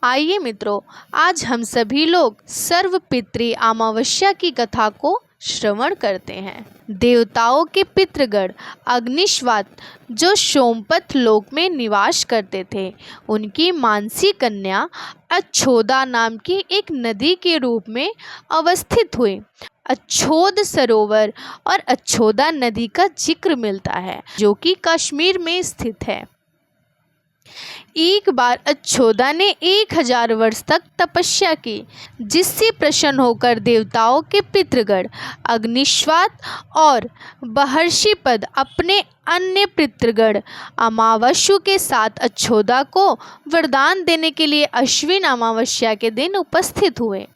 आइए मित्रों, आज हम सभी लोग सर्वपितृ अमावस्या की कथा को श्रवण करते हैं। देवताओं के पितृगण अग्निश्वात जो सोमपथ लोक में निवास करते थे, उनकी मानसी कन्या अच्छोदा नाम की एक नदी के रूप में अवस्थित हुई। अच्छोद सरोवर और अच्छोदा नदी का जिक्र मिलता है, जो कि कश्मीर में स्थित है। एक बार अच्छोदा ने 1000 वर्ष तक तपस्या की, जिससे प्रसन्न होकर देवताओं के पितृगण अग्निश्वात और महर्षिपद अपने अन्य पितृगण अमावस्या के साथ अच्छोदा को वरदान देने के लिए अश्विन अमावस्या के दिन उपस्थित हुए।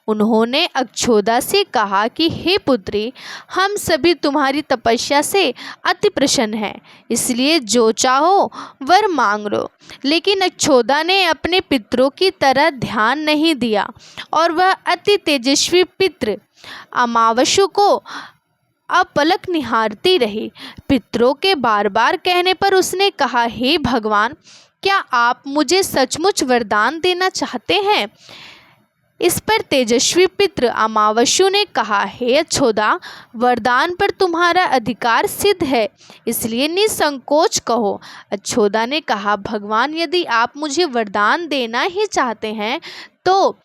उन्होंने अच्छोदा से कहा कि हे पुत्री, हम सभी तुम्हारी तपस्या से अति प्रसन्न हैं, इसलिए जो चाहो वर मांग लो। लेकिन अच्छोदा ने अपने पितरों की तरह ध्यान नहीं दिया और वह अति तेजस्वी पितृ अमावस्या को अपलक निहारती रही। पितरों के बार बार कहने पर उसने कहा, हे भगवान, क्या आप मुझे सचमुच वरदान देना चाहते हैं? इस पर तेजस्वी पितृ अमावस्या ने कहा, हे अच्छोदा, वरदान पर तुम्हारा अधिकार सिद्ध है, इसलिए निसंकोच कहो। अच्छोदा ने कहा, भगवान, यदि आप मुझे वरदान देना ही चाहते हैं तो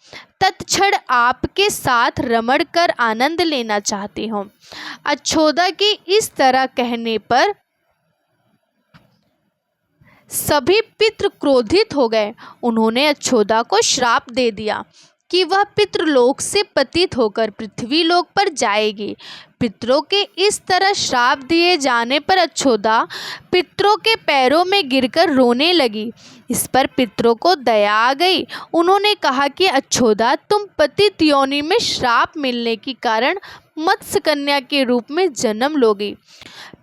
तत्क्षण आपके साथ रमण कर आनंद लेना चाहती हूँ। अच्छोदा के इस तरह कहने पर सभी पितृ क्रोधित हो गए। उन्होंने अच्छोदा को श्राप दे दिया कि वह पितृलोक से पतित होकर पृथ्वी लोक पर जाएगी। पितरों के इस तरह श्राप दिए जाने पर अच्छोदा पितरों के पैरों में गिरकर रोने लगी। इस पर पितरों को दया आ गई। उन्होंने कहा कि अच्छोदा, तुम पतित योनि में श्राप मिलने के कारण मत्स्य कन्या के रूप में जन्म लोगी।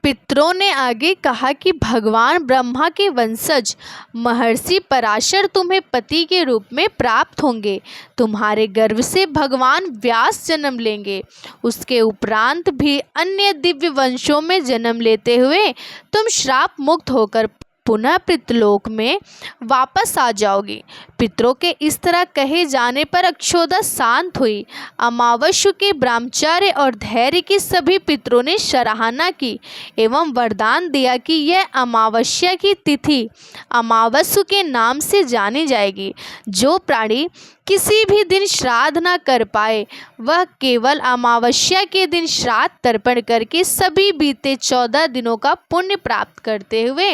पितरों ने आगे कहा कि भगवान ब्रह्मा के वंशज महर्षि पराशर तुम्हें पति के रूप में प्राप्त होंगे। तुम्हारे गर्भ से भगवान व्यास जन्म लेंगे। उसके उपरांत भी अन्य दिव्य वंशों में जन्म लेते हुए तुम श्राप मुक्त होकर पुनः पितृलोक में वापस आ जाओगी। पितरों के इस तरह कहे जाने पर अच्छोदा शांत हुई। अमावस्या के ब्रह्मचर्य और धैर्य की सभी पितरों ने सराहना की एवं वरदान दिया कि यह अमावस्या की तिथि अमावस्या के नाम से जानी जाएगी। जो प्राणी किसी भी दिन श्राद्ध न कर पाए, वह केवल अमावस्या के दिन श्राद्ध तर्पण करके सभी बीते 14 दिनों का पुण्य प्राप्त करते हुए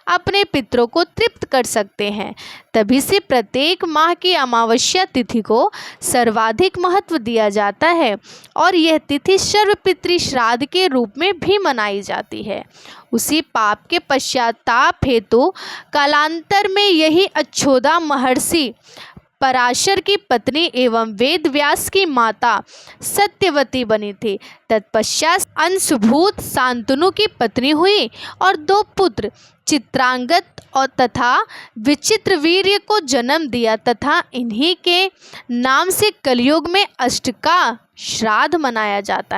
अपने पितरों को तृप्त कर सकते हैं। तभी से प्रत्येक माह की अमावस्या तिथि को सर्वाधिक महत्व दिया जाता है और यह तिथि सर्वपितृ श्राद्ध के रूप में भी मनाई जाती है। उसी पाप के पश्चाताप हेतु कालांतर में यही अच्छोदा महर्षि पराशर की पत्नी एवं वेद व्यास की माता सत्यवती बनी थी। तत्पश्चात अंशभूत शांतनु की पत्नी हुई और 2 पुत्र चित्रांगत और तथा विचित्रवीर्य को जन्म दिया तथा इन्हीं के नाम से कलयुग में अष्टका श्राद्ध मनाया जाता है।